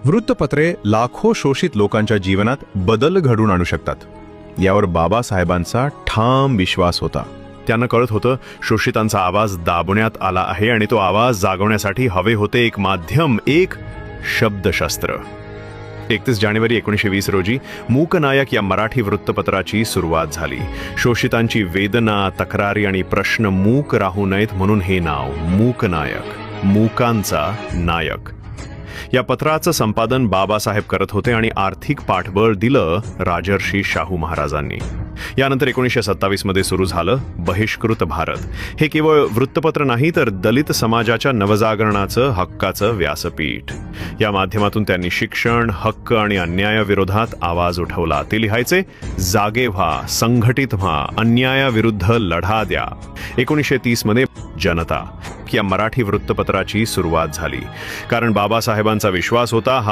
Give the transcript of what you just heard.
वृत्तपत्रे लाखो शोषित लोकांच्या जीवनात बदल घडवून आणू शकतात, यावर बाबासाहेबांचा ठाम विश्वास होता. त्यांना कळत होतं शोषितांचा आवाज दाबण्यात आला आहे आणि तो आवाज जागवण्यासाठी हवे होते एक माध्यम, एक शब्दशस्त्र. 31 जानेवारी 1920 रोजी मूकनायक या मराठी वृत्तपत्राची सुरुवात झाली. शोषितांची वेदना, तक्रारी आणि प्रश्न मूक राहू नयेत म्हणून हे नाव मूकनायक, मूकांचा नायक. या पत्राचं संपादन बाबासाहेब करत होते आणि आर्थिक पाठबळ दिलं राजर्षी शाहू महाराजांनी. यानंतर 1927 मध्ये सुरू झालं बहिष्कृत भारत. हे केवळ वृत्तपत्र नाही तर दलित समाजाच्या नवजागरणाचं, हक्काचं व्यासपीठ. या माध्यमातून त्यांनी शिक्षण, हक्क आणि अन्यायाविरोधात आवाज उठवला. ते लिहायचे, जागे व्हा, संघटित व्हा, अन्यायाविरुद्ध लढा द्या. 1930 मध्ये जनता या मराठी वृत्तपत्राची सुरुवात झाली. कारण बाबासाहेबांचा विश्वास होता, हा